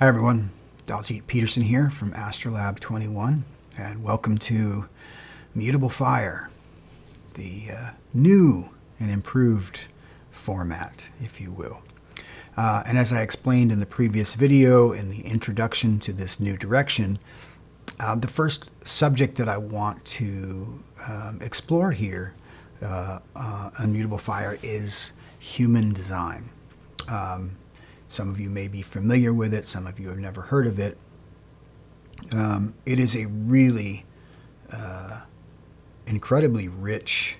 Hi everyone, Daljeet Peterson here from Astrolab 21, and welcome to Mutable Fire, the new and improved format, if you will. And as I explained in the previous video, in the introduction to this new direction, the first subject that I want to explore here on Mutable Fire is human design. Some of you may be familiar with it, some of you have never heard of it. It is a really incredibly rich,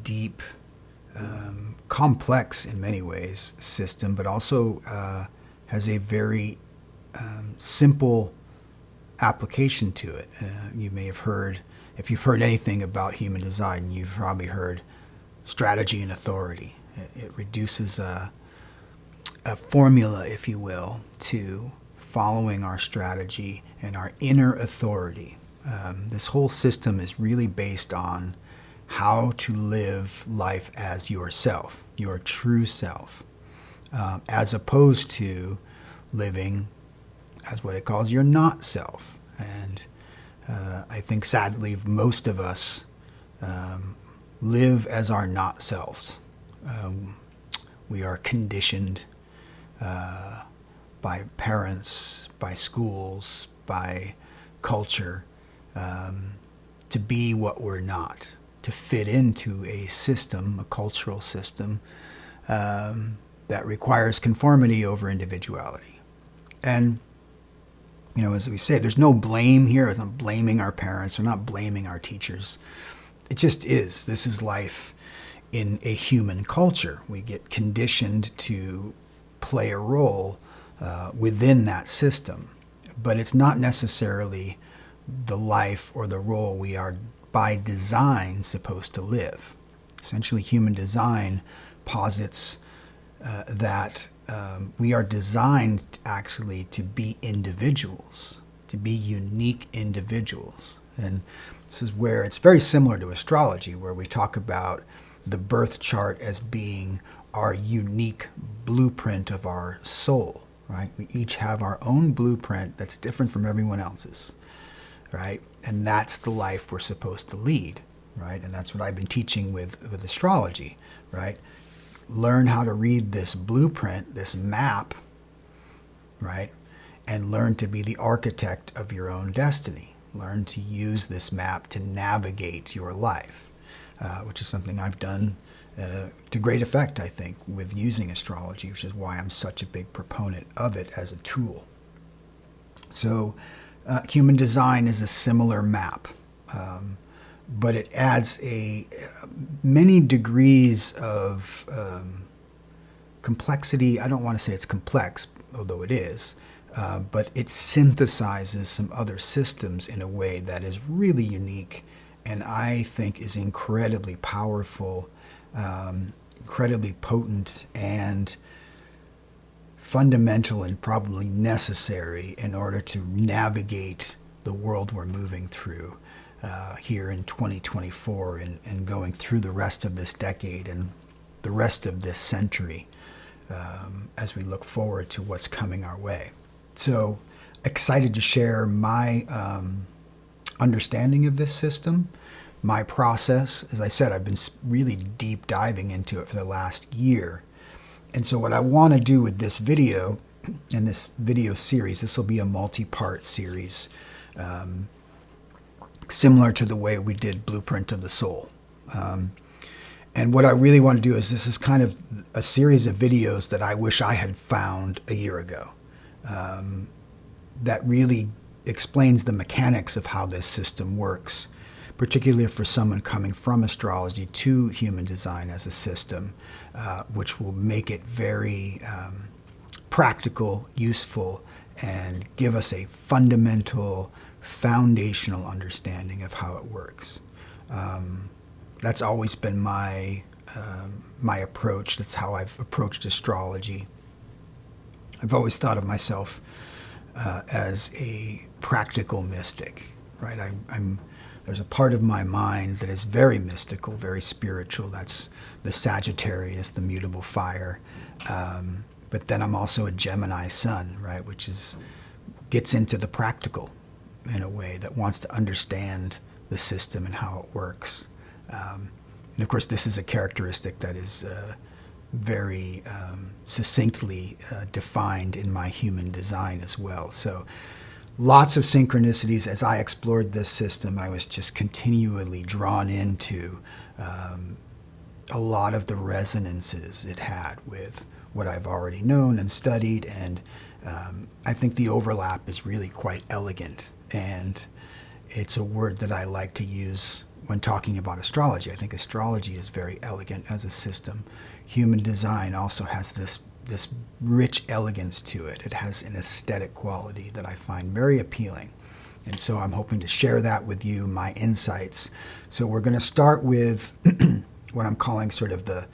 deep, complex in many ways system, but also has a very simple application to it. You may have heard, if you've heard anything about human design, you've probably heard strategy and authority. It reduces a formula, if you will, to following our strategy and our inner authority. This whole system is really based on how to live life as yourself, your true self, as opposed to living as what it calls your not self. And I think sadly most of us live as our not selves. We are conditioned by parents, by schools, by culture, to be what we're not, to fit into a system, a cultural system, that requires conformity over individuality. And, you know, as we say, there's no blame here. We're not blaming our parents. We're not blaming our teachers. It just is. This is life in a human culture. We get conditioned to play a role within that system, but it's not necessarily the life or the role we are by design supposed to live. Essentially, human design posits that we are designed actually to be individuals, to be unique individuals. And this is where it's very similar to astrology, where we talk about the birth chart as being our unique blueprint of our soul, right? We each have our own blueprint that's different from everyone else's, right? And that's the life we're supposed to lead, right? And that's what I've been teaching with astrology, right? Learn how to read this blueprint, this map, right? And learn to be the architect of your own destiny. Learn to use this map to navigate your life, which is something I've done to great effect, I think, with using astrology, which is why I'm such a big proponent of it as a tool. So human design is a similar map, but it adds many degrees of complexity. I don't want to say it's complex, although it is, but it synthesizes some other systems in a way that is really unique and I think is incredibly powerful, incredibly potent, and fundamental and probably necessary in order to navigate the world we're moving through here in 2024 and going through the rest of this decade and the rest of this century as we look forward to what's coming our way. So excited to share my understanding of this system, my process. As I said, I've been really deep diving into it for the last year. And so what I want to do with this video and this video series, this will be a multi-part series, similar to the way we did Blueprint of the Soul. And what I really want to do is, this is kind of a series of videos that I wish I had found a year ago, that really explains the mechanics of how this system works, particularly for someone coming from astrology to human design as a system, which will make it very practical, useful, and give us a fundamental, foundational understanding of how it works. That's always been my approach. That's how I've approached astrology. I've always thought of myself as a practical mystic, right? There's a part of my mind that is very mystical, very spiritual. That's the Sagittarius, the mutable fire. But then I'm also a Gemini sun, right, which gets into the practical in a way that wants to understand the system and how it works. And of course, this is a characteristic that is very succinctly defined in my human design as well. So lots of synchronicities. As I explored this system, I was just continually drawn into a lot of the resonances it had with what I've already known and studied, and I think the overlap is really quite elegant, and it's a word that I like to use when talking about astrology. I think astrology is very elegant as a system. Human design also has this rich elegance to it. It has an aesthetic quality that I find very appealing. And so I'm hoping to share that with you, my insights. So we're going to start with what I'm calling sort of the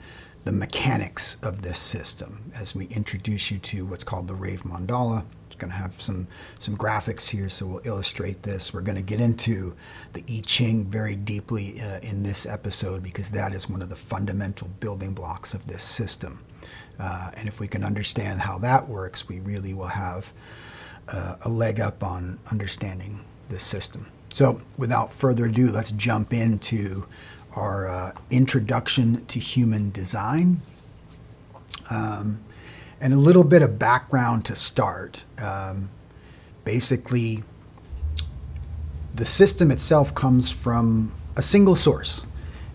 mechanics of this system as we introduce you to what's called the Rave Mandala. It's going to have some graphics here, so we'll illustrate this. We're going to get into the I Ching very deeply in this episode, because that is one of the fundamental building blocks of this system. And if we can understand how that works, we really will have a leg up on understanding this system. So without further ado, let's jump into our introduction to human design. And a little bit of background to start. Basically, the system itself comes from a single source,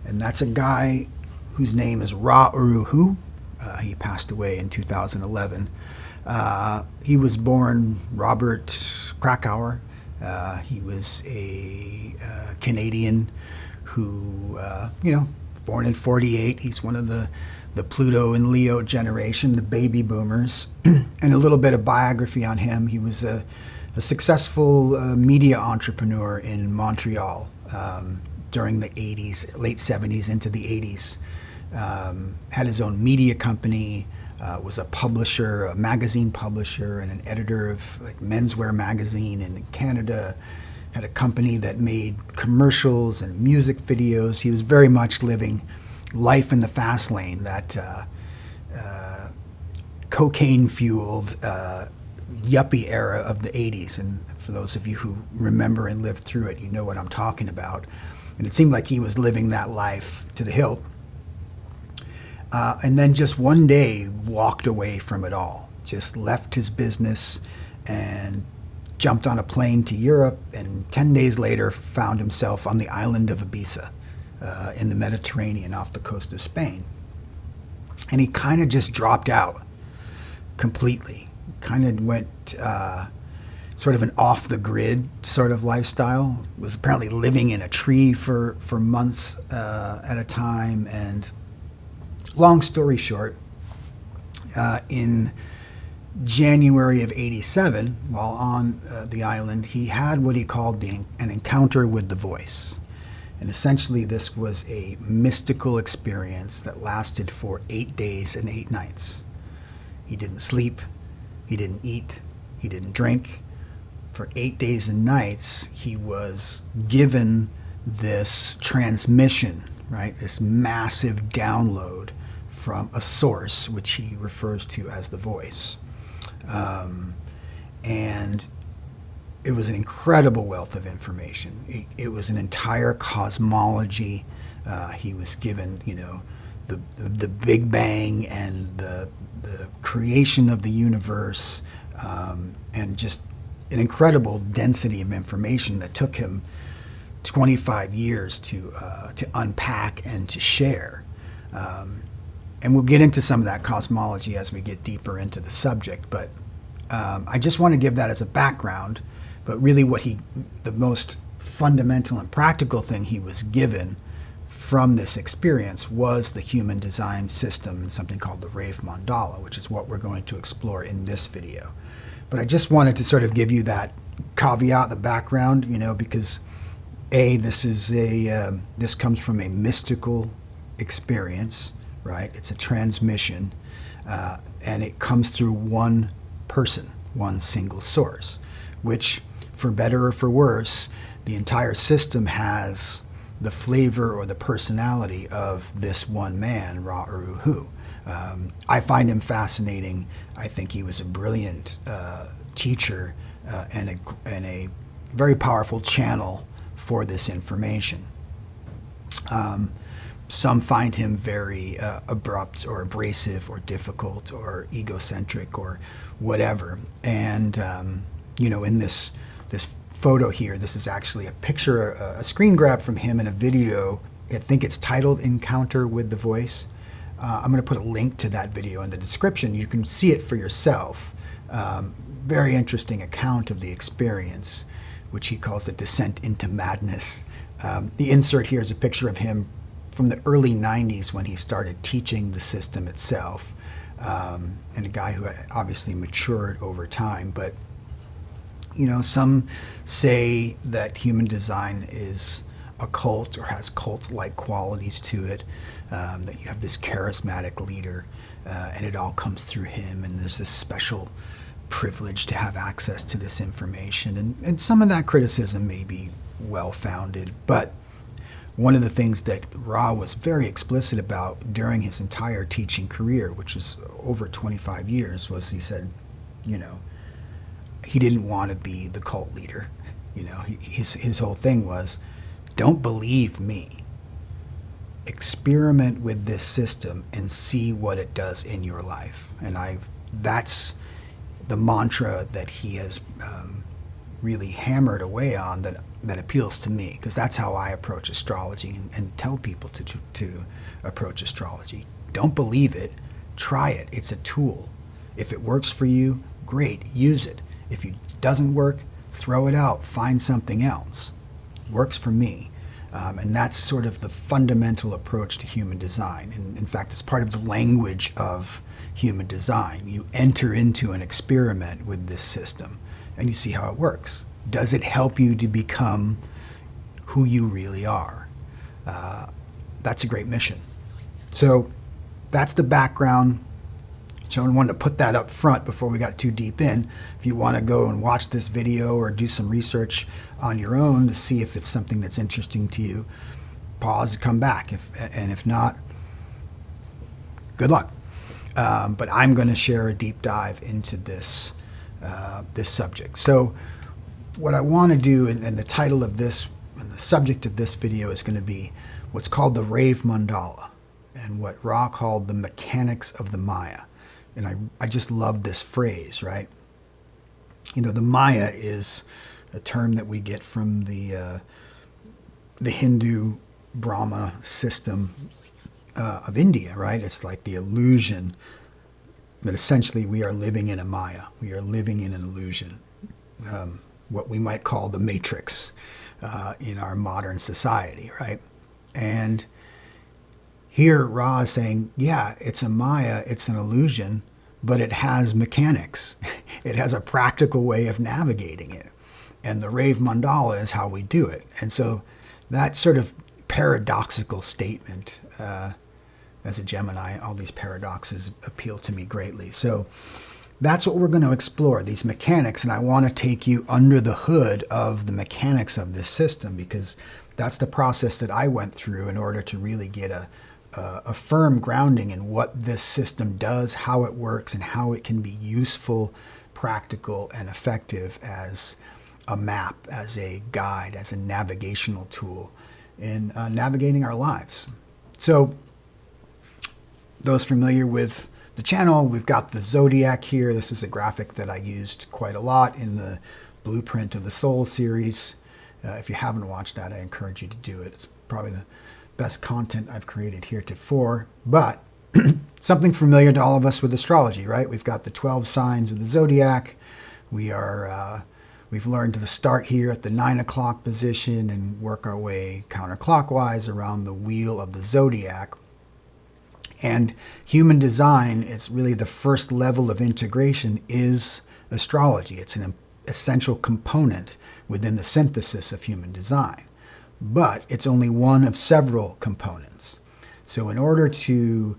and that's a guy whose name is Ra-Uru Hu. He passed away in 2011. He was born Robert Krakauer. He was a Canadian who, born in 48. He's one of the Pluto and Leo generation, the baby boomers. And a little bit of biography on him. He was a successful media entrepreneur in Montreal during the 80s, late 70s into the 80s. Had his own media company, was a publisher, a magazine publisher, and an editor of menswear magazine in Canada. Had a company that made commercials and music videos. He was very much living life in the fast lane, that cocaine-fueled yuppie era of the 80s. And for those of you who remember and lived through it, you know what I'm talking about. And it seemed like he was living that life to the hilt. And then just one day walked away from it all, just left his business and jumped on a plane to Europe, and 10 days later found himself on the island of Ibiza in the Mediterranean off the coast of Spain. And he kind of just dropped out completely, kind of went sort of an off-the-grid sort of lifestyle, was apparently living in a tree for months at a time. And long story short, in January of 87, while on the island, he had what he called an encounter with the voice. And essentially this was a mystical experience that lasted for 8 days and 8 nights. He didn't sleep, he didn't eat, he didn't drink. For 8 days and nights, he was given this transmission, right? This massive download from a source, which he refers to as the voice. And it was an incredible wealth of information. It was an entire cosmology. He was given, the Big Bang and the creation of the universe, and just an incredible density of information that took him 25 years to unpack and to share. And we'll get into some of that cosmology as we get deeper into the subject, but I just want to give that as a background. But really the most fundamental and practical thing he was given from this experience was the human design system and something called the Rave Mandala, which is what we're going to explore in this video. But I just wanted to sort of give you that caveat, the background, because this comes from a mystical experience, right? It's a transmission, and it comes through one person, one single source, which, for better or for worse, the entire system has the flavor or the personality of this one man, Ra-Uru Hu. I find him fascinating. I think he was a brilliant teacher and a very powerful channel for this information. Some find him very abrupt or abrasive or difficult or egocentric or whatever. And, in this photo here, this is actually a picture, a screen grab from him in a video. I think it's titled Encounter with the Voice. I'm going to put a link to that video in the description. You can see it for yourself. Very interesting account of the experience, which he calls a descent into madness. The insert here is a picture of him from the early 90s when he started teaching the system itself, and a guy who obviously matured over time. But, some say that human design is a cult or has cult-like qualities to it, that you have this charismatic leader, and it all comes through him, and there's this special privilege to have access to this information. And some of that criticism may be well-founded, but one of the things that Ra was very explicit about during his entire teaching career, which was over 25 years, was he said, he didn't want to be the cult leader. His whole thing was, don't believe me. Experiment with this system and see what it does in your life. And that's the mantra that he has really hammered away on that appeals to me, because that's how I approach astrology and tell people to approach astrology. Don't believe it, try it. It's a tool. If it works for you, great, use it. If it doesn't work, throw it out, find something else. Works for me. And that's sort of the fundamental approach to human design. And in fact, it's part of the language of human design. You enter into an experiment with this system and you see how it works. Does it help you to become who you really are? That's a great mission. So that's the background. So I wanted to put that up front before we got too deep in. If you want to go and watch this video or do some research on your own to see if it's something that's interesting to you, pause and come back. If not, good luck. But I'm going to share a deep dive into this subject. So what I want to do, and the title of this, and the subject of this video is going to be what's called the Rave Mandala, and what Ra called the mechanics of the Maya. And I just love this phrase, right? The Maya is a term that we get from the Hindu Brahma system of India, right? It's like the illusion that essentially we are living in a Maya. We are living in an illusion, what we might call the matrix in our modern society, right? And here Ra is saying, yeah, it's a Maya, it's an illusion, but it has mechanics. It has a practical way of navigating it. And the Rave Mandala is how we do it. And so that sort of paradoxical statement, as a Gemini, all these paradoxes appeal to me greatly. So that's what we're going to explore, these mechanics. And I want to take you under the hood of the mechanics of this system, because that's the process that I went through in order to really get a firm grounding in what this system does, how it works, and how it can be useful, practical, and effective as a map, as a guide, as a navigational tool in navigating our lives. So those familiar with the channel, we've got the zodiac here. This is a graphic that I used quite a lot in the Blueprint of the Soul series. If you haven't watched that, I encourage you to do it. It's probably the best content I've created heretofore, but something familiar to all of us with astrology, right? We've got the 12 signs of the zodiac. We've learned to start here at the 9 o'clock position and work our way counterclockwise around the wheel of the zodiac. And human design, it's really the first level of integration is astrology. It's an essential component within the synthesis of human design. But it's only one of several components. So in order to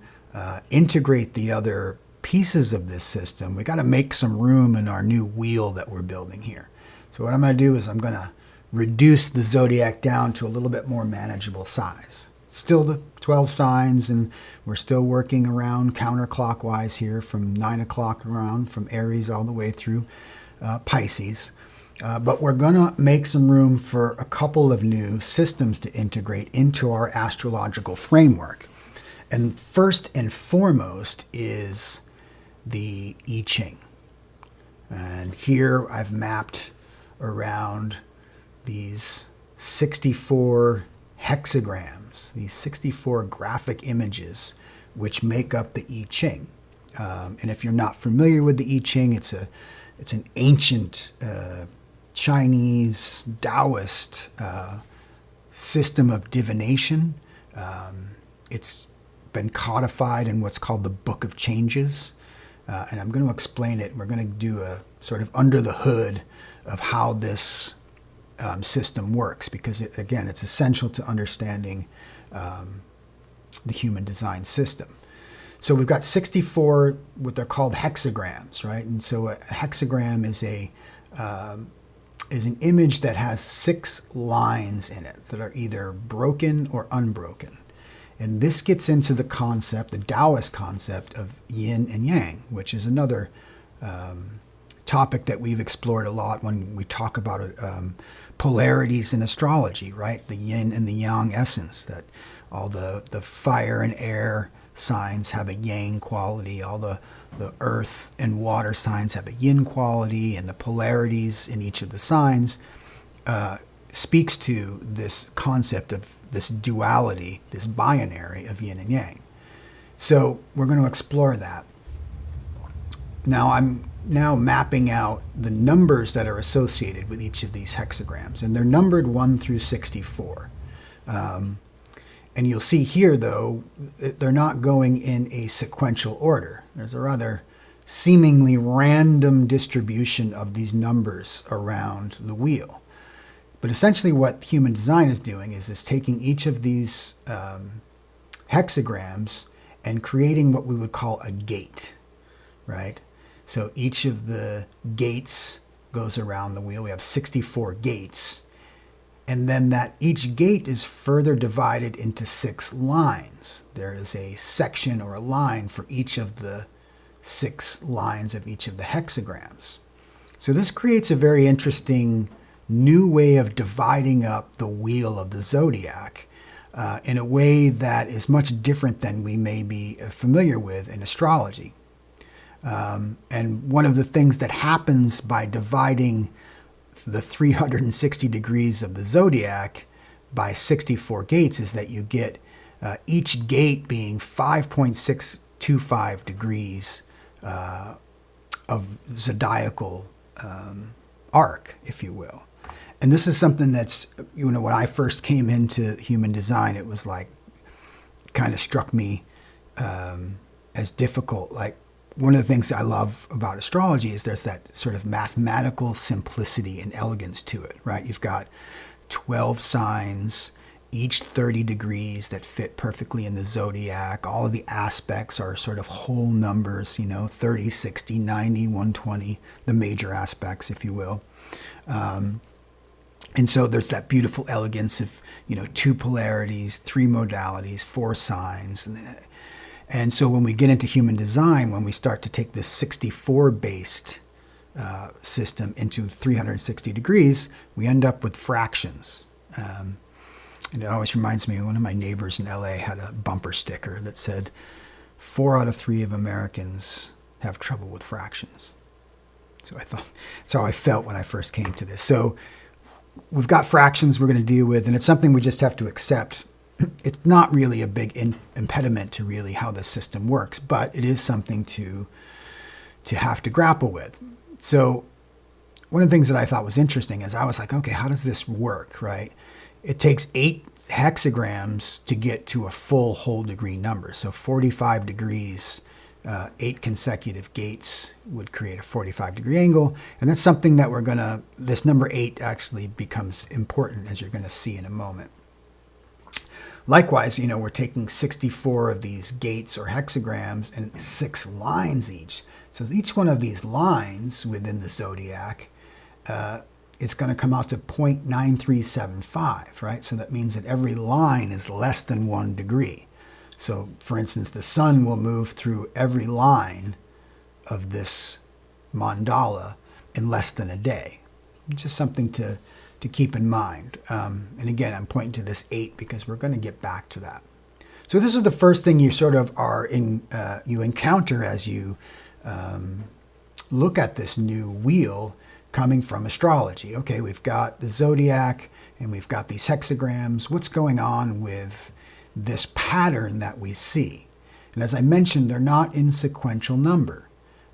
integrate the other pieces of this system, we got to make some room in our new wheel that we're building here. So what I'm going to do is I'm going to reduce the zodiac down to a little bit more manageable size. still the 12 signs, and we're still working around counterclockwise here from 9 o'clock around, from Aries all the way through Pisces. But we're going to make some room for a couple of new systems to integrate into our astrological framework. And first and foremost is the I Ching. And here I've mapped around these 64 hexagrams, these 64 graphic images which make up the I Ching. And if you're not familiar with the I Ching, it's an ancient Chinese Taoist system of divination. It's been codified in what's called the Book of Changes. And I'm going to explain it. We're going to do a sort of under the hood of how this system works, because it's essential to understanding the human design system. So we've got 64 what they're called hexagrams, right? And so a hexagram is an image that has 6 lines in it that are either broken or unbroken. And this gets into the concept, the Taoist concept of yin and yang, which is another topic that we've explored a lot when we talk about polarities in astrology, right? The yin and the yang essence, that all the fire and air signs have a yang quality, all the earth and water signs have a yin quality, and the polarities in each of the signs speaks to this concept of this duality, this binary of yin and yang. So we're going to explore that. Now I'm mapping out the numbers that are associated with each of these hexagrams, and they're numbered 1 through 64. And you'll see here, though, they're not going in a sequential order. There's a rather seemingly random distribution of these numbers around the wheel. But essentially what human design is doing is taking each of these hexagrams and creating what we would call a gate, right? So each of the gates goes around the wheel. We have 64 gates. And then that each gate is further divided into 6 lines. There is a section or a line for each of the 6 lines of each of the hexagrams. So this creates a very interesting new way of dividing up the wheel of the zodiac in a way that is much different than we may be familiar with in astrology. And one of the things that happens by dividing the 360 degrees of the zodiac by 64 gates is that you get each gate being 5.625 degrees of zodiacal arc, if you will. And this is something that's, when I first came into human design, it was like, kind of struck me as difficult. Like, one of the things I love about astrology is there's that sort of mathematical simplicity and elegance to it, right? You've got 12 signs, each 30 degrees that fit perfectly in the zodiac. All of the aspects are sort of whole numbers, 30, 60, 90, 120, the major aspects, if you will. And so there's that beautiful elegance of, 2 polarities, 3 modalities, 4 signs. And so when we get into human design, when we start to take this 64-based system into 360 degrees, we end up with fractions. And it always reminds me, one of my neighbors in LA had a bumper sticker that said, 4 out of 3 of Americans have trouble with fractions. So I thought, that's how I felt when I first came to this. So we've got fractions we're going to deal with, and it's something we just have to accept. It's not really a big impediment to really how the system works, but it is something to have to grapple with. So one of the things that I thought was interesting is I was like, okay, how does this work, right? It takes 8 hexagrams to get to a full whole degree number. So 45 degrees, 8 consecutive gates would create a 45-degree angle. And that's something that this number 8 actually becomes important, as you're going to see in a moment. Likewise, we're taking 64 of these gates or hexagrams and 6 lines each. So each one of these lines within the zodiac it's going to come out to 0.9375, right? So that means that every line is less than 1 degree. So, for instance, the sun will move through every line of this mandala in less than a day. Just something to keep in mind. And again, I'm pointing to this 8 because we're going to get back to that. So this is the first thing you sort of you encounter as you look at this new wheel coming from astrology. Okay, we've got the zodiac and we've got these hexagrams. What's going on with this pattern that we see? And as I mentioned, they're not in sequential number.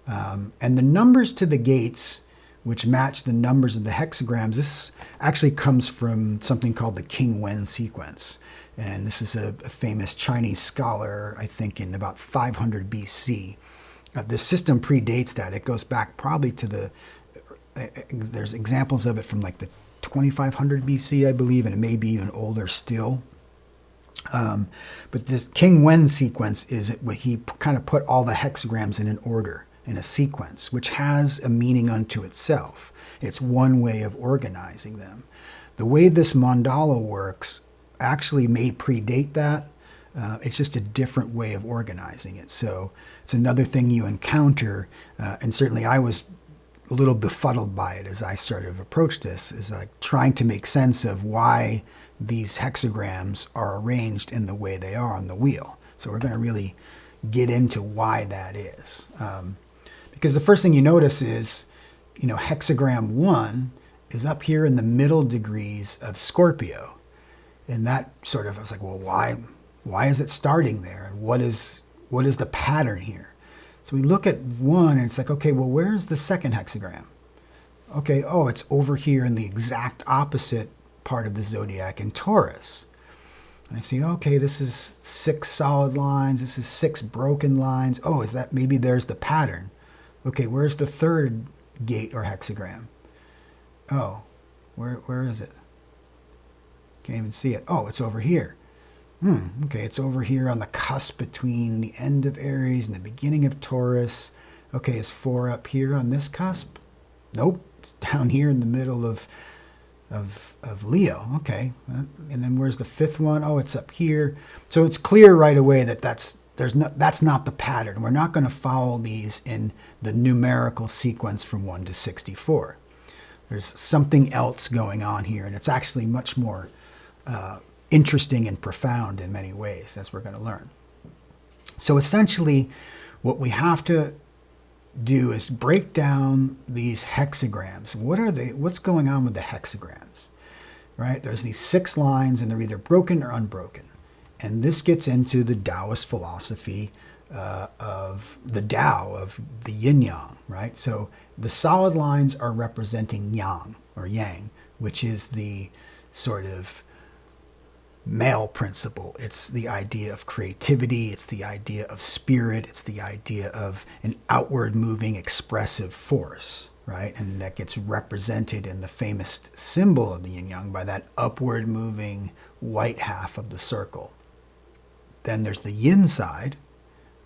And the numbers to the gates, which match the numbers of the hexagrams, this actually comes from something called the King Wen sequence. And this is a famous Chinese scholar, I think in about 500 BC. The system predates that. It goes back probably to there's examples of it from like the 2500 BC, I believe, and it may be even older still. But this King Wen sequence is where he kind of put all the hexagrams in an order, in a sequence, which has a meaning unto itself. It's one way of organizing them. The way this mandala works actually may predate that. It's just a different way of organizing it. So it's another thing you encounter, and certainly I was a little befuddled by it as I sort of approached this, is like trying to make sense of why these hexagrams are arranged in the way they are on the wheel. So we're going to really get into why that is. Because the first thing you notice is, hexagram 1 is up here in the middle degrees of Scorpio. And that sort of, I was like, well, why is it starting there? And what is the pattern here? So we look at 1 and it's like, okay, well, where's the second hexagram? Okay, oh, it's over here in the exact opposite part of the zodiac in Taurus. And I see, okay, this is 6 solid lines. This is 6 broken lines. Oh, is that, maybe there's the pattern. Okay, where's the third gate or hexagram? Oh, where is it? Can't even see it. Oh, it's over here. Okay, it's over here on the cusp between the end of Aries and the beginning of Taurus. Okay, is 4 up here on this cusp? Nope, it's down here in the middle of Leo. Okay, and then where's the 5th one? Oh, it's up here. So it's clear right away that that's not the pattern. We're not going to follow these in the numerical sequence from 1 to 64. There's something else going on here, and it's actually much more interesting and profound in many ways, as we're going to learn. So essentially, what we have to do is break down these hexagrams. What are they? What's going on with the hexagrams? Right? There's these 6 lines, and they're either broken or unbroken. And this gets into the Taoist philosophy of the Tao, of the yin-yang, right? So the solid lines are representing yang, or yang, which is the sort of male principle. It's the idea of creativity. It's the idea of spirit. It's the idea of an outward moving expressive force, right? And that gets represented in the famous symbol of the yin-yang by that upward moving white half of the circle. Then there's the yin side,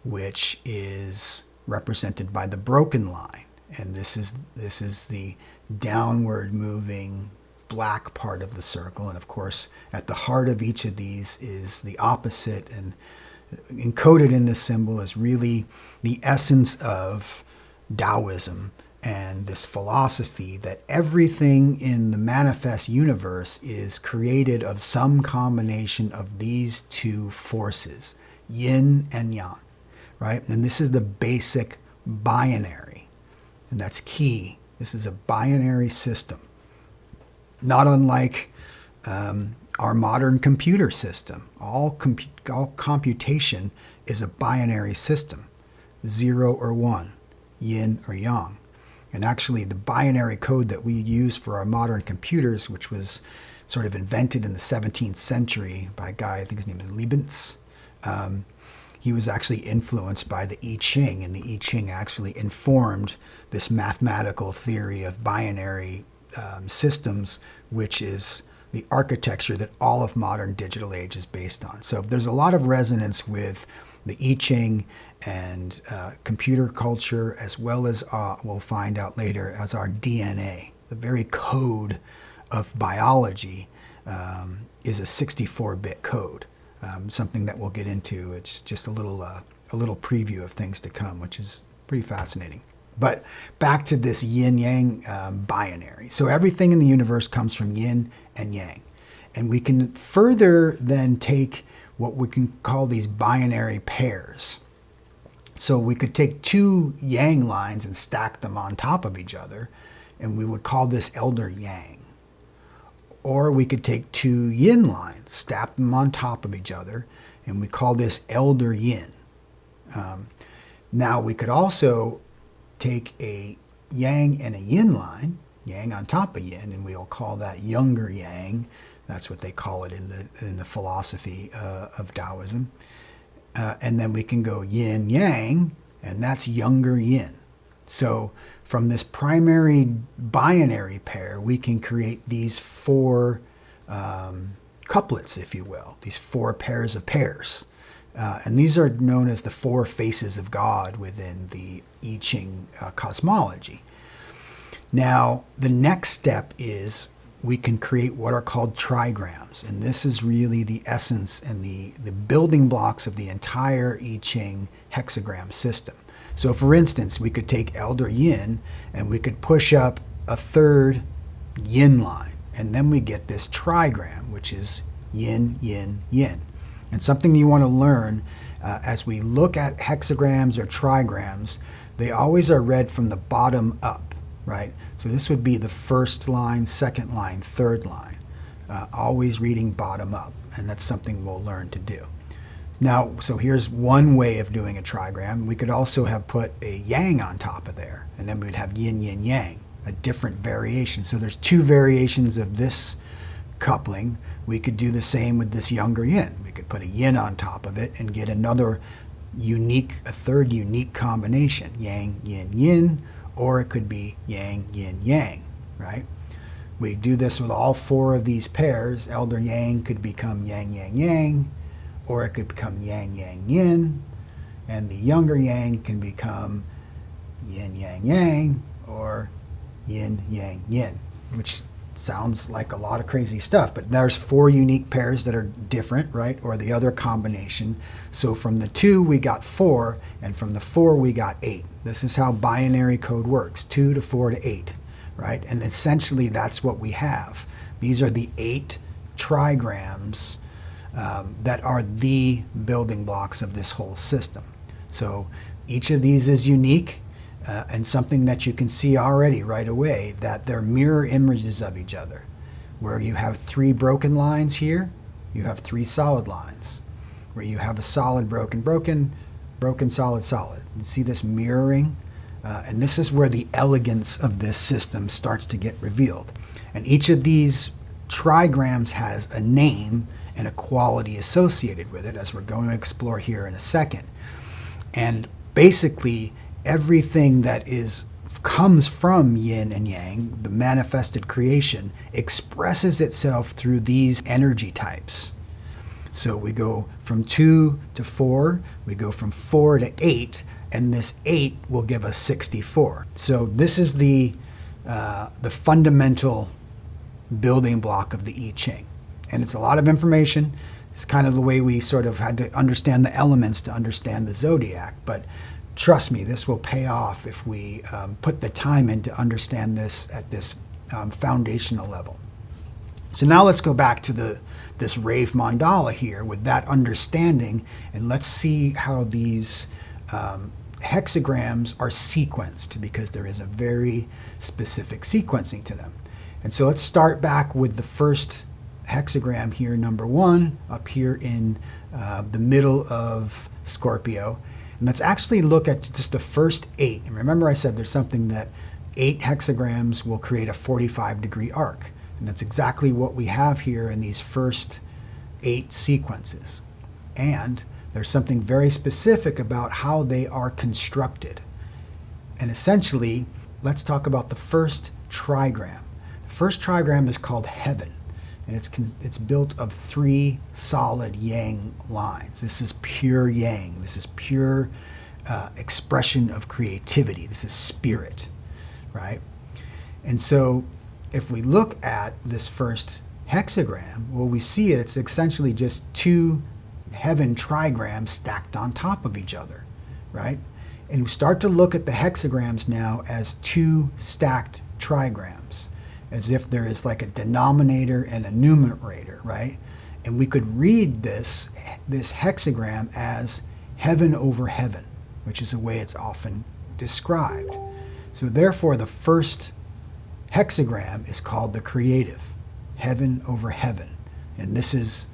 which is represented by the broken line. And this is the downward moving black part of the circle. And of course, at the heart of each of these is the opposite. And encoded in this symbol is really the essence of Taoism and this philosophy that everything in the manifest universe is created of some combination of these two forces, yin and yang, right? And this is the basic binary, and that's key. This is a binary system, not unlike our modern computer system. All computation is a binary system, 0 or 1, yin or yang. And actually, the binary code that we use for our modern computers, which was sort of invented in the 17th century by a guy, I think his name is Leibniz, he was actually influenced by the I Ching, and the I Ching actually informed this mathematical theory of binary systems, which is the architecture that all of modern digital age is based on. So there's a lot of resonance with the I Ching and computer culture, as well as we'll find out later, as our DNA the very code of biology is a 64-bit code, something that we'll get into. It's just a little preview of things to come, which is pretty fascinating. But back to this yin-yang binary. So everything in the universe comes from yin and yang. And we can further then take what we can call these binary pairs. So we could take two yang lines and stack them on top of each other, and we would call this elder yang. Or we could take two yin lines, stack them on top of each other, and we call this elder yin. Now we could also take a yang and a yin line, yang on top of yin, and we'll call that younger yang. That's what they call it in the philosophy of Taoism. And then we can go yin yang, and that's younger yin. So from this primary binary pair, we can create these four couplets, if you will, these four pairs of pairs. And these are known as the four faces of God within the I Ching cosmology. Now, the next step is we can create what are called trigrams. And this is really the essence and the building blocks of the entire I Ching hexagram system. So for instance, we could take elder yin and we could push up a third yin line. And then we get this trigram, which is yin, yin, yin. And something you want to learn as we look at hexagrams or trigrams, they always are read from the bottom up, right? So this would be the first line, second line, third line, always reading bottom up. And that's something we'll learn to do. Now, so here's one way of doing a trigram. We could also have put a yang on top of there, and then we'd have yin, yin, yang, a different variation. So there's two variations of this coupling. We could do the same with this younger yin. We could put a yin on top of it and get another unique, a third unique combination, yang, yin, yin, or it could be yang, yin, yang, right? We do this with all four of these pairs. Elder yang could become yang, yang, yang, or it could become yang, yang, yin, and the younger yang can become yin, yang, yang, or yin, yang, yin, which sounds like a lot of crazy stuff, but there's four unique pairs that are different, right? Or the other combination. So from the 2, we got 4, and from the 4, we got 8. This is how binary code works, 2 to 4 to 8, right? And essentially that's what we have. These are the 8 trigrams that are the building blocks of this whole system. So each of these is unique. And something that you can see already right away, that they're mirror images of each other. Where you have 3 broken lines here, you have 3 solid lines. Where you have a solid, broken, broken, broken, solid, solid. You see this mirroring? And this is where the elegance of this system starts to get revealed. And each of these trigrams has a name and a quality associated with it, as we're going to explore here in a second. And basically, everything that comes from yin and yang, the manifested creation, expresses itself through these energy types. So we go from 2 to 4, we go from 4 to 8, and this 8 will give us 64. So this is the fundamental building block of the I Ching. And it's a lot of information. It's kind of the way we sort of had to understand the elements to understand the zodiac, but trust me, this will pay off if we put the time in to understand this at this foundational level. So now let's go back to this Rave Mandala here with that understanding, and let's see how these hexagrams are sequenced, because there is a very specific sequencing to them. And so let's start back with the first hexagram here, number 1, up here in the middle of Scorpio. And let's actually look at just the first 8. And remember I said there's something that 8 hexagrams will create a 45-degree arc. And that's exactly what we have here in these first 8 sequences. And there's something very specific about how they are constructed. And essentially, let's talk about the first trigram. The first trigram is called heaven. And it's built of 3 solid yang lines. This is pure yang. This is pure expression of creativity. This is spirit, right? And so if we look at this first hexagram, well, we see it's essentially just two heaven trigrams stacked on top of each other, right? And we start to look at the hexagrams now as two stacked trigrams, as if there is like a denominator and a numerator, right? And we could read this hexagram as heaven over heaven, which is the way it's often described. So therefore, the first hexagram is called the creative, heaven over heaven. And this is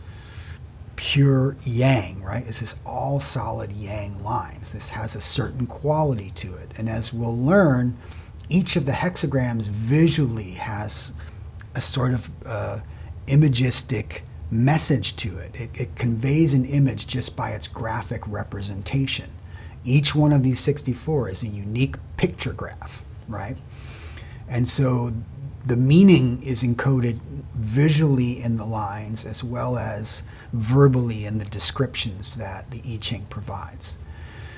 pure yang, right? This is all solid yang lines. This has a certain quality to it. And as we'll learn, each of the hexagrams visually has a sort of imagistic message to it. It conveys an image just by its graphic representation. Each one of these 64 is a unique picture graph, right? And so the meaning is encoded visually in the lines as well as verbally in the descriptions that the I Ching provides.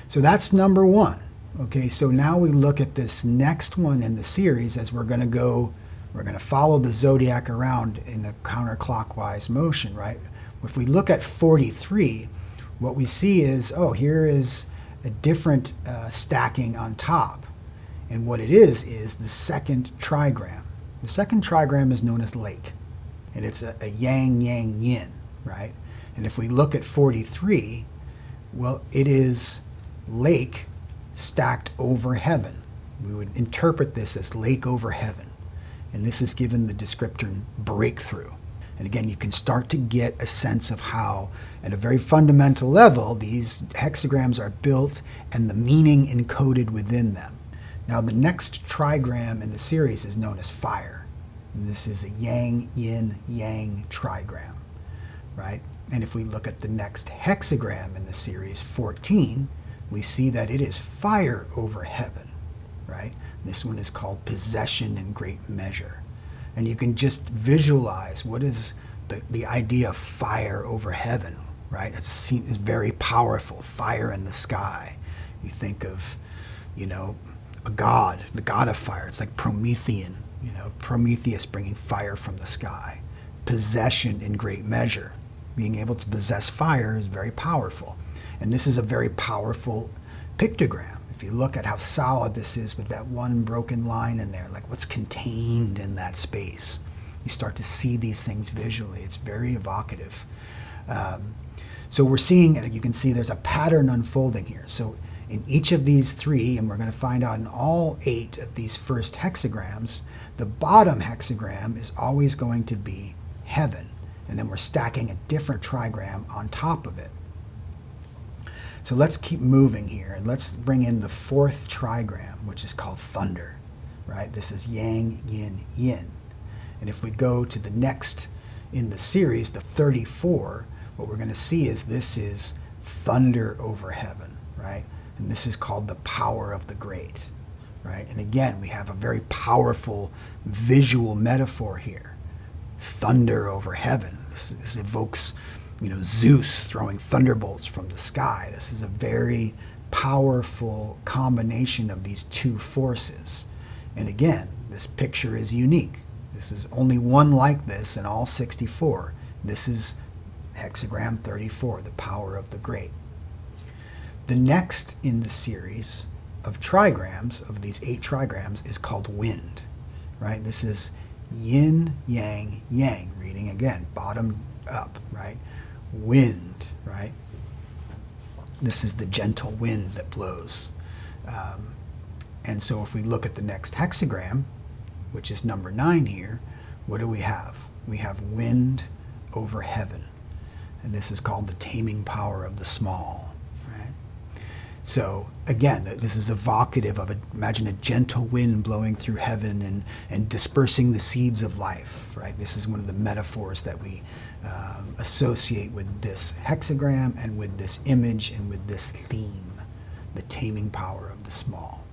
So that's number one. Okay, so now we look at this next one in the series as we're going to follow the zodiac around in a counterclockwise motion, right? If we look at 43, what we see is, oh, here is a different stacking on top. And what it is the second trigram. The second trigram is known as lake. And it's a yang, yang, yin, right? And if we look at 43, well, it is lake stacked over heaven. We would interpret this as lake over heaven. And this is given the descriptor breakthrough. And again, you can start to get a sense of how, at a very fundamental level, these hexagrams are built and the meaning encoded within them. Now, the next trigram in the series is known as fire. And this is a yang, yin, yang trigram, right? And if we look at the next hexagram in the series, 14, we see that it is fire over heaven, right? This one is called possession in great measure. And you can just visualize what is the idea of fire over heaven, right? It's very powerful, fire in the sky. You think of, a god, the god of fire. It's like Promethean, Prometheus bringing fire from the sky. Possession in great measure. Being able to possess fire is very powerful. And this is a very powerful pictogram. If you look at how solid this is with that one broken line in there, like what's contained in that space, you start to see these things visually. It's very evocative. So we're seeing, you can see there's a pattern unfolding here. So in each of these three, and we're going to find out in all 8 of these first hexagrams, the bottom hexagram is always going to be heaven. And then we're stacking a different trigram on top of it. So let's keep moving here, and let's bring in the 4th trigram, which is called thunder, right? This is yang, yin, yin. And if we go to the next in the series, the 34, what we're going to see is this is thunder over heaven, right? And this is called the power of the great, right? And again, we have a very powerful visual metaphor here. Thunder over heaven. This evokes Zeus throwing thunderbolts from the sky. This is a very powerful combination of these two forces. And again, this picture is unique. This is only one like this in all 64. This is hexagram 34, the power of the great. The next in the series of trigrams, of these 8 trigrams, is called wind, right? This is yin, yang, yang, reading again, bottom up, right? Wind, right? This is the gentle wind that blows. And so if we look at the next hexagram, which is number 9 here, what do we have? We have wind over heaven. And this is called the taming power of the small, right? So again, this is evocative of, imagine a gentle wind blowing through heaven and dispersing the seeds of life, right? This is one of the metaphors that we associate with this hexagram and with this image and with this theme, the taming power of the small.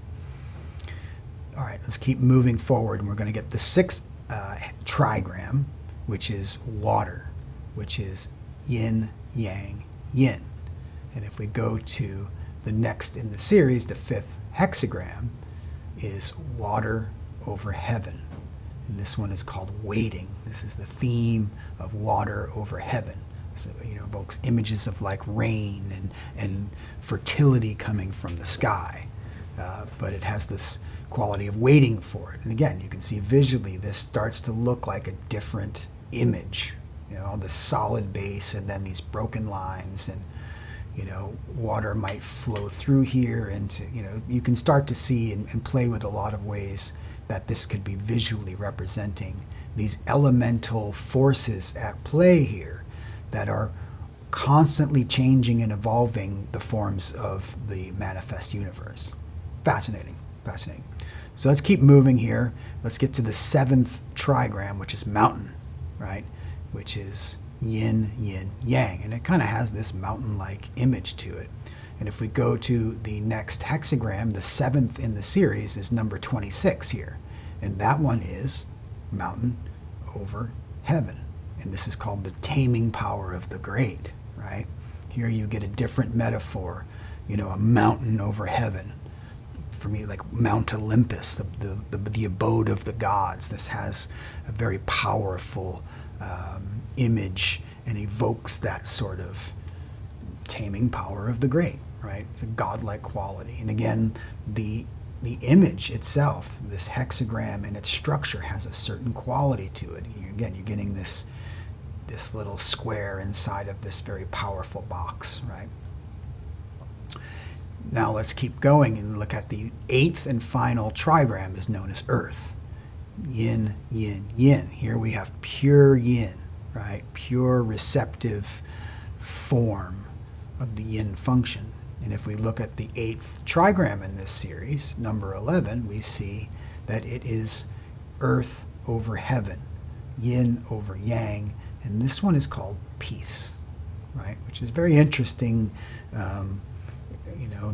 All right, let's keep moving forward, and we're going to get the 6th trigram, which is water, which is yin, yang, yin. And if we go to the next in the series, the 5th hexagram is water over heaven. And this one is called waiting. This is the theme of water over heaven. So, evokes images of like rain and fertility coming from the sky. But it has this quality of waiting for it. And again, you can see visually this starts to look like a different image. The solid base and then these broken lines, and water might flow through here, and you can start to see and play with a lot of ways that this could be visually representing these elemental forces at play here that are constantly changing and evolving the forms of the manifest universe. Fascinating, fascinating. So let's keep moving here. Let's get to the 7th trigram, which is mountain, right? Which is yin, yin, yang. And it kind of has this mountain-like image to it. And if we go to the next hexagram, the 7th in the series is number 26 here. And that one is mountain over heaven. And this is called the taming power of the great, right? Here you get a different metaphor, a mountain over heaven. For me, like Mount Olympus, the abode of the gods. This has a very powerful image and evokes that sort of taming power of the great, right? The godlike quality. And again, the image itself, this hexagram and its structure has a certain quality to it. Again, you're getting this little square inside of this very powerful box, right? Now let's keep going and look at the 8th and final trigram is known as earth. Yin, yin, yin. Here we have pure yin, right? Pure receptive form of the yin function. And if we look at the 8th trigram in this series, number 11, we see that it is earth over heaven, yin over yang, and this one is called peace, right? Which is very interesting,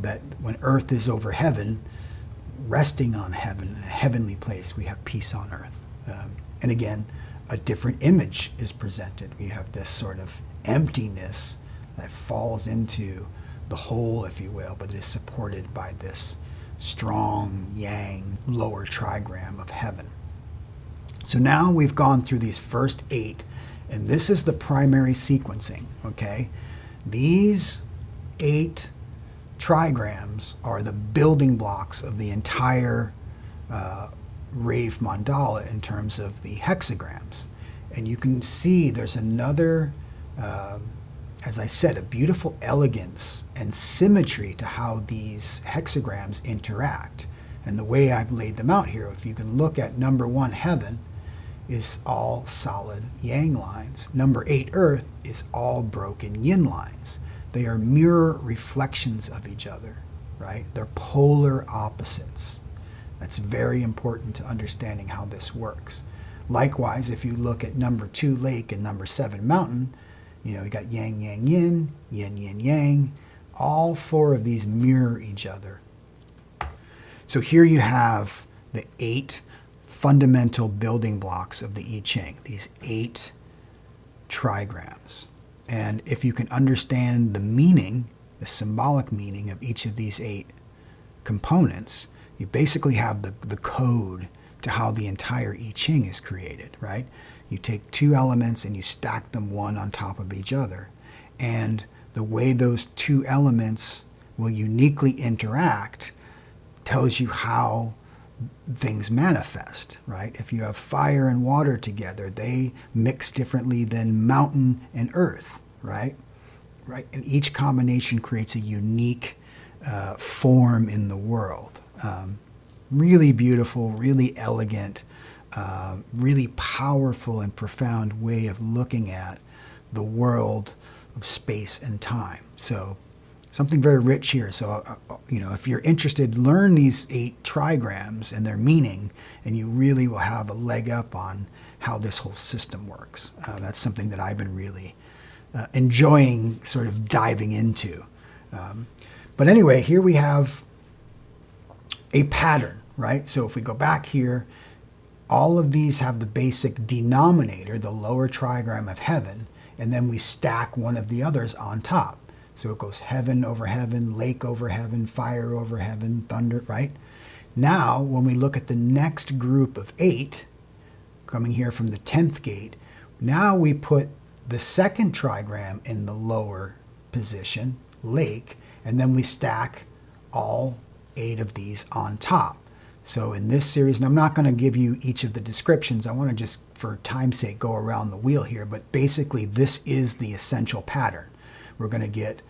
that when earth is over heaven, resting on heaven, a heavenly place, we have peace on earth. And again, a different image is presented. We have this sort of emptiness that falls into the whole, if you will, but it is supported by this strong yang lower trigram of heaven. So now we've gone through these first 8, and this is the primary sequencing, okay? These 8 trigrams are the building blocks of the entire Rave Mandala in terms of the hexagrams. And you can see there's another, as I said, a beautiful elegance and symmetry to how these hexagrams interact. And the way I've laid them out here, if you can look at number 1, heaven, is all solid yang lines. Number 8, earth, is all broken yin lines. They are mirror reflections of each other, right? They're polar opposites. That's very important to understanding how this works. Likewise, if you look at number 2, lake, and number 7, mountain, you got yang, yang, yin, yin, yin, yang. All 4 of these mirror each other. So here you have the 8 fundamental building blocks of the I Ching, these 8 trigrams. And if you can understand the meaning, the symbolic meaning of each of these 8 components, you basically have the code to how the entire I Ching is created, right? You take 2 elements and you stack them one on top of each other. And the way those 2 elements will uniquely interact tells you how things manifest, right? If you have fire and water together, they mix differently than mountain and earth, right? Right? And each combination creates a unique form in the world. Really beautiful, really elegant, really powerful and profound way of looking at the world of space and time. So something very rich here. So, if you're interested, learn these 8 trigrams and their meaning, and you really will have a leg up on how this whole system works. That's something that I've been really enjoying sort of diving into. But anyway, here we have a pattern, right? So if we go back here, all of these have the basic denominator, the lower trigram of heaven, and then we stack one of the others on top. So it goes heaven over heaven, lake over heaven, fire over heaven, thunder, right? Now, when we look at the next group of 8, coming here from the 10th gate. Now we put the second trigram in the lower position, lake, and then we stack all 8 of these on top. So in this series, and I'm not going to give you each of the descriptions, I want to just, for time's sake, go around the wheel here, but basically this is the essential pattern. We're going to get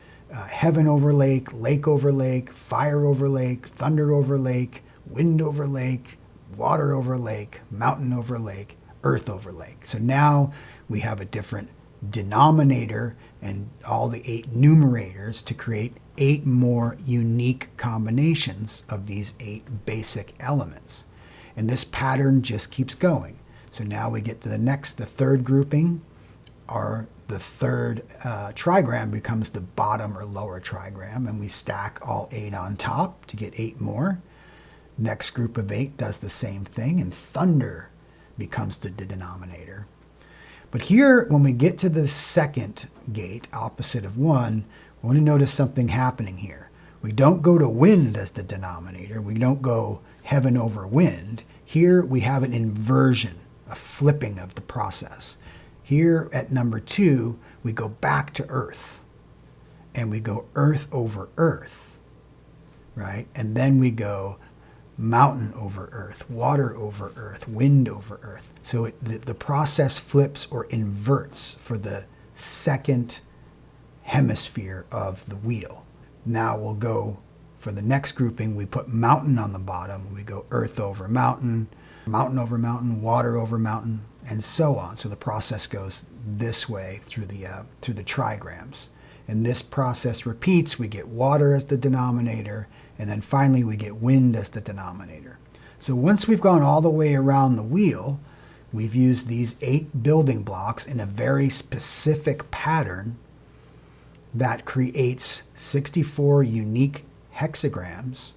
heaven over lake, lake over lake, fire over lake, thunder over lake, wind over lake, water over lake, mountain over lake, earth over lake. So now we have a different denominator and all the 8 numerators to create 8 more unique combinations of these 8 basic elements. And this pattern just keeps going. So now we get to the third grouping, or the third trigram becomes the bottom or lower trigram, and we stack all 8 on top to get 8 more. Next group of 8 does the same thing, and thunder becomes the denominator. But here, when we get to the second gate, opposite of 1, I want to notice something happening here. We don't go to wind as the denominator. We don't go heaven over wind. Here we have an inversion, a flipping of the process. Here at number 2, we go back to earth. And we go earth over earth, right? And then we go mountain over earth, water over earth, wind over earth. So the process flips or inverts for the second hemisphere of the wheel. Now we'll go for the next grouping. We put mountain on the bottom. We go earth over mountain, mountain over mountain, water over mountain, and so on. So the process goes this way through the trigrams. And this process repeats. We get water as the denominator, and then finally we get wind as the denominator. So once we've gone all the way around the wheel, we've used these 8 building blocks in a very specific pattern that creates 64 unique hexagrams,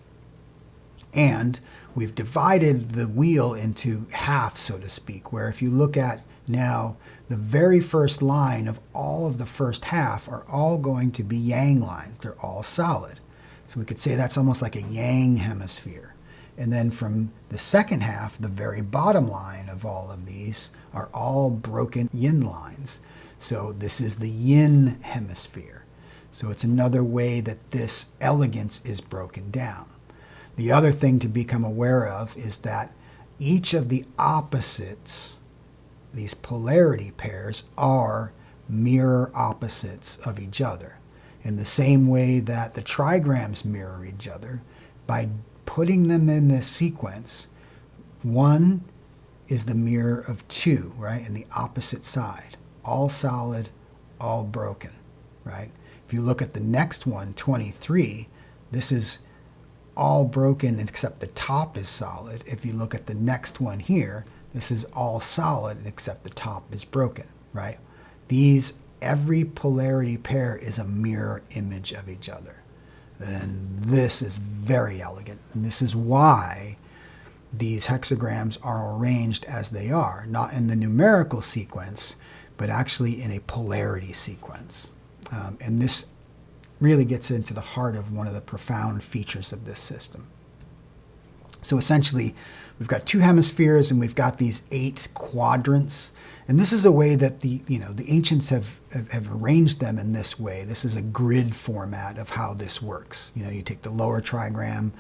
and we've divided the wheel into half, so to speak, where if you look at now, the very first line of all of the first half are all going to be yang lines. They're all solid. So we could say that's almost like a yang hemisphere. And then from the second half, the very bottom line of all of these are all broken yin lines. So this is the yin hemisphere. So it's another way that this elegance is broken down. The other thing to become aware of is that each of the opposites, these polarity pairs, are mirror opposites of each other. In the same way that the trigrams mirror each other, by putting them in this sequence, 1 is the mirror of 2, right? And the opposite side, all solid, all broken, right? If you look at the next one, 23, this is all broken except the top is solid. If you look at the next one here, this is all solid except the top is broken, right? Every polarity pair is a mirror image of each other. And this is very elegant. And this is why these hexagrams are arranged as they are, not in the numerical sequence, but actually in a polarity sequence. And this really gets into the heart of one of the profound features of this system. So essentially, we've got 2 hemispheres and we've got these 8 quadrants. And this is a way that the ancients have arranged them in this way. This is a grid format of how this works. You take the lower trigram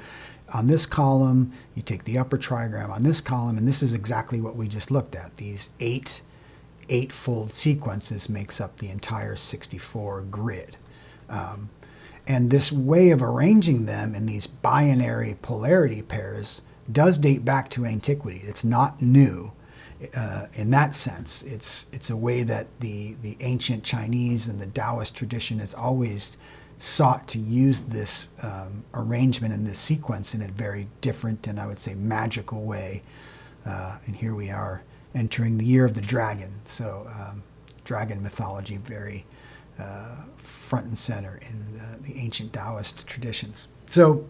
on this column, you take the upper trigram on this column, and this is exactly what we just looked at. These 8 8-fold sequences makes up the entire 64 grid. And this way of arranging them in these binary polarity pairs does date back to antiquity. It's not new in that sense. It's a way that the ancient Chinese and the Taoist tradition has always sought to use this arrangement and this sequence in a very different and I would say magical way. And here we are entering the year of the dragon. So dragon mythology very front and center in the ancient Taoist traditions. So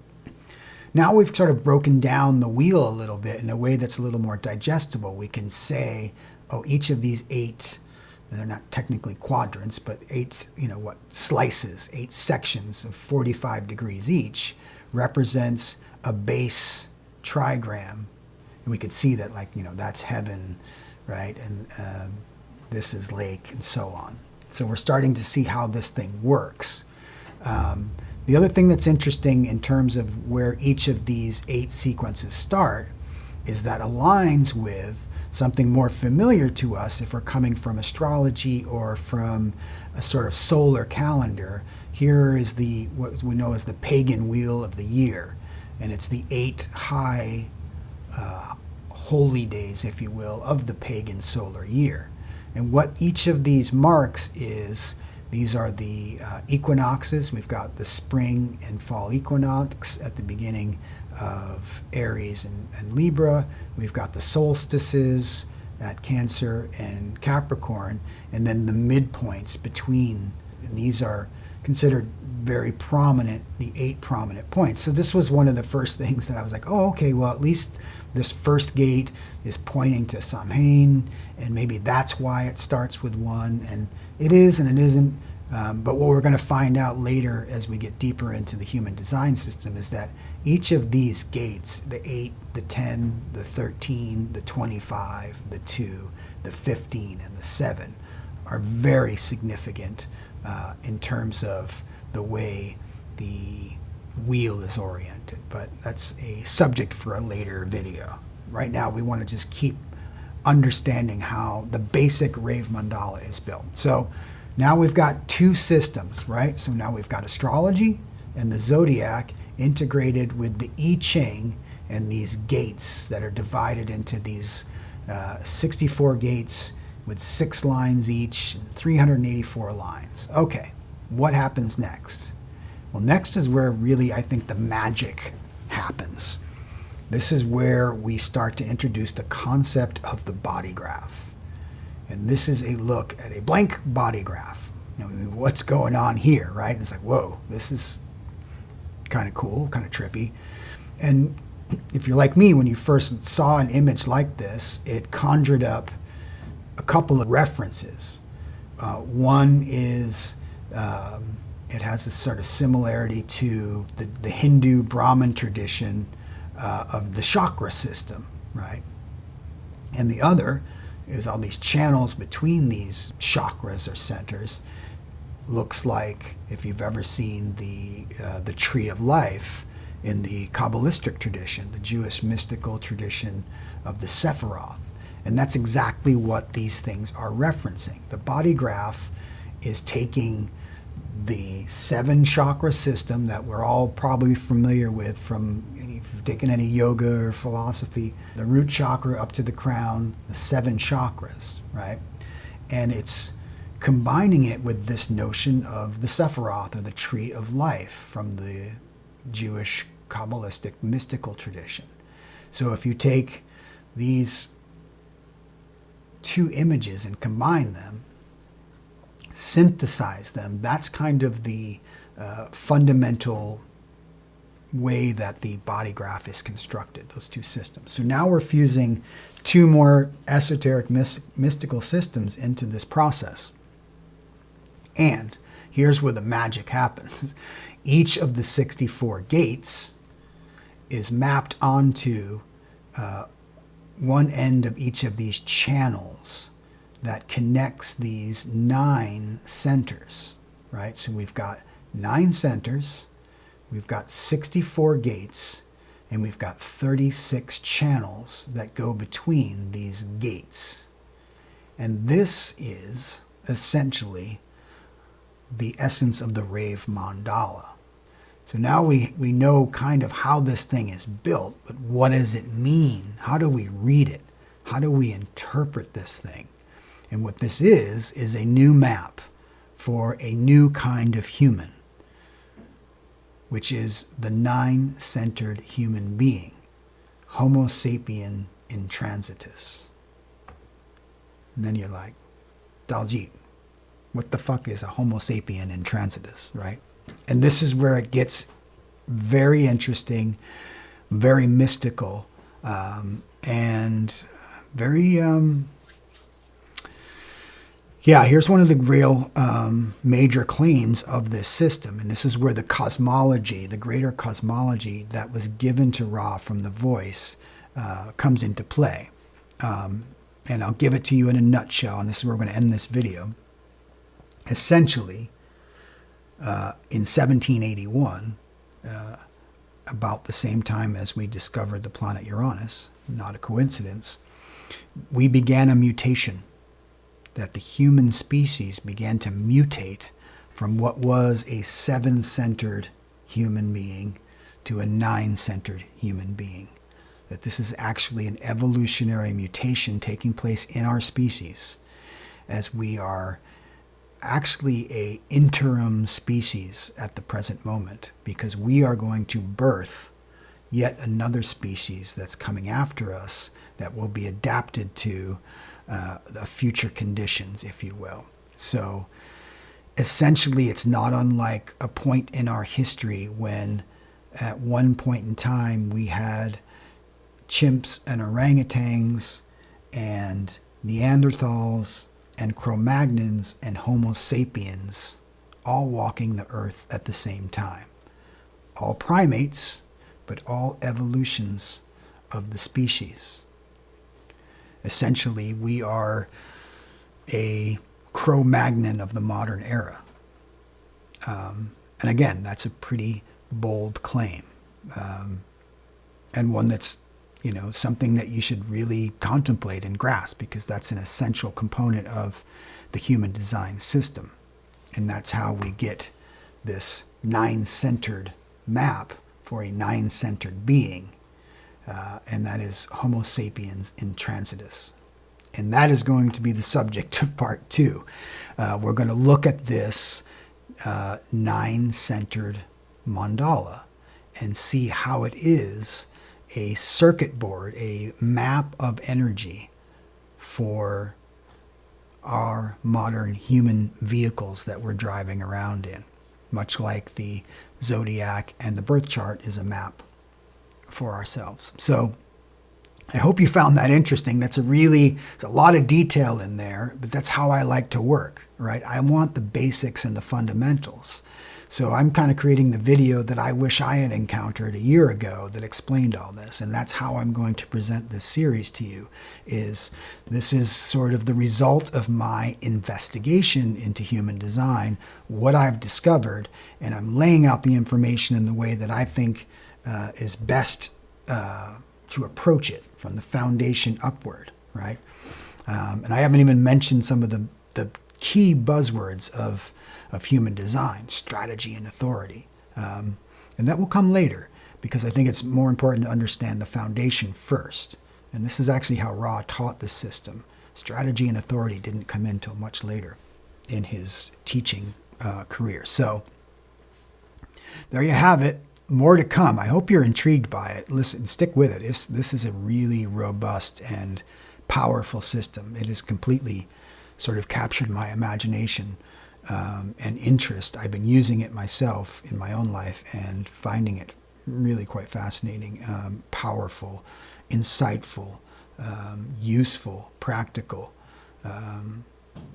now we've sort of broken down the wheel a little bit in a way that's a little more digestible. We can say, oh, each of these 8, they're not technically quadrants, but 8, slices, 8 sections of 45 degrees each represents a base trigram. And we could see that, that's heaven right? And this is lake, and so on. So we're starting to see how this thing works. The other thing that's interesting in terms of where each of these 8 sequences start is that aligns with something more familiar to us if we're coming from astrology or from a sort of solar calendar. Here is what we know as the pagan wheel of the year, and it's the 8 high holy days, if you will, of the pagan solar year. And what each of these marks is, these are the equinoxes. We've got the spring and fall equinox at the beginning of Aries and Libra. We've got the solstices at Cancer and Capricorn, and then the midpoints between. And these are considered very prominent, the 8 prominent points. So this was one of the first things that I was like, oh, okay, well, at least this first gate is pointing to Samhain, and maybe that's why it starts with 1. And it is and it isn't. But what we're going to find out later as we get deeper into the human design system is that each of these gates, the 8, the 10, the 13, the 25, the 2, the 15, and the 7, are very significant in terms of the way the wheel is oriented. But that's a subject for a later video. Right now we want to just keep understanding how the basic Rave Mandala is built. So now we've got 2 systems, right? So now we've got astrology and the zodiac integrated with the I Ching and these gates that are divided into these 64 gates with 6 lines each, and 384 lines. Okay, what happens next? Well, next is where really I think the magic happens. This is where we start to introduce the concept of the body graph. And this is a look at a blank body graph. You know, what's going on here, right? And it's like, whoa, this is kind of cool, kind of trippy. And if you're like me, when you first saw an image like this, it conjured up a couple of references. One is it has this sort of similarity to the Hindu Brahmin tradition of the chakra system, right? And the other is all these channels between these chakras or centers. Looks like, if you've ever seen the tree of life in the Kabbalistic tradition, the Jewish mystical tradition of the Sephiroth. And that's exactly what these things are referencing. The body graph is taking the 7 chakra system that we're all probably familiar with from, if you've taken any yoga or philosophy, the root chakra up to the crown, the 7 chakras, right? And it's combining it with this notion of the Sephiroth, or the tree of life, from the Jewish Kabbalistic mystical tradition. So if you take these 2 images and combine them, synthesize them, that's kind of the fundamental way that the body graph is constructed, those 2 systems. So now we're fusing 2 more esoteric mystical systems into this process. And here's where the magic happens. Each of the 64 gates is mapped onto one end of each of these channels that connects these 9 centers, right? So we've got 9 centers, we've got 64 gates, and we've got 36 channels that go between these gates. And this is essentially the essence of the Rave Mandala. So now we know kind of how this thing is built, but what does it mean? How do we read it? How do we interpret this thing? And what this is a new map for a new kind of human, which is the 9-centered human being, Homo sapien intransitus. And then you're like, Daljeet, what the fuck is a Homo sapien intransitus, right? And this is where it gets very interesting, very mystical, and very... Yeah, here's one of the real major claims of this system, and this is where the cosmology, the greater cosmology that was given to Ra from the voice, comes into play. and I'll give it to you in a nutshell, and this is where we're going to end this video. Essentially, in 1781, about the same time as we discovered the planet Uranus, not a coincidence, we began a mutation, that the human species began to mutate from what was a 7-centered human being to a 9-centered human being. That this is actually an evolutionary mutation taking place in our species, as we are actually a interim species at the present moment, because we are going to birth yet another species that's coming after us that will be adapted to the future conditions, if you will. So essentially, it's not unlike a point in our history when at one point in time we had chimps and orangutans and Neanderthals and Cro-Magnons and Homo sapiens all walking the earth at the same time. All primates, but all evolutions of the species. Essentially, we are a Cro-Magnon of the modern era. And again, that's a pretty bold claim. And one that's, something that you should really contemplate and grasp, because that's an essential component of the human design system. And that's how we get this 9-centered map for a 9-centered being. And that is Homo sapiens intransitus. And that is going to be the subject of part 2. We're going to look at this 9-centered mandala and see how it is a circuit board, a map of energy for our modern human vehicles that we're driving around in. Much like the zodiac and the birth chart is a map for ourselves. So I hope you found that interesting. There's a lot of detail in there, but that's how I like to work, right? I want the basics and the fundamentals. So I'm kind of creating the video that I wish I had encountered a year ago that explained all this. And that's how I'm going to present this series to you. This is sort of the result of my investigation into human design, what I've discovered, and I'm laying out the information in the way that I think is best to approach it from the foundation upward, right? And I haven't even mentioned some of the key buzzwords of human design, strategy and authority. And that will come later, because I think it's more important to understand the foundation first. And this is actually how Ra taught the system. Strategy and authority didn't come in until much later in his teaching career. So there you have it. More to come. I hope you're intrigued by it. Listen, stick with it. This is a really robust and powerful system. It has completely sort of captured my imagination and interest. I've been using it myself in my own life and finding it really quite fascinating, powerful, insightful, useful, practical.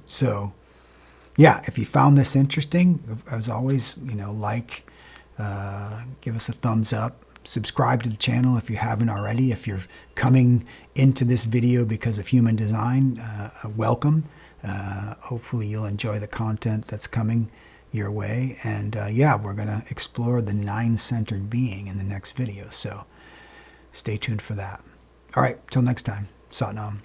So yeah, if you found this interesting, as always, give us a thumbs up, subscribe to the channel if you haven't already. If you're coming into this video because of human design, welcome. Hopefully you'll enjoy the content that's coming your way. And yeah, we're going to explore the 9-centered being in the next video. So stay tuned for that. All right, till next time. Sat Nam.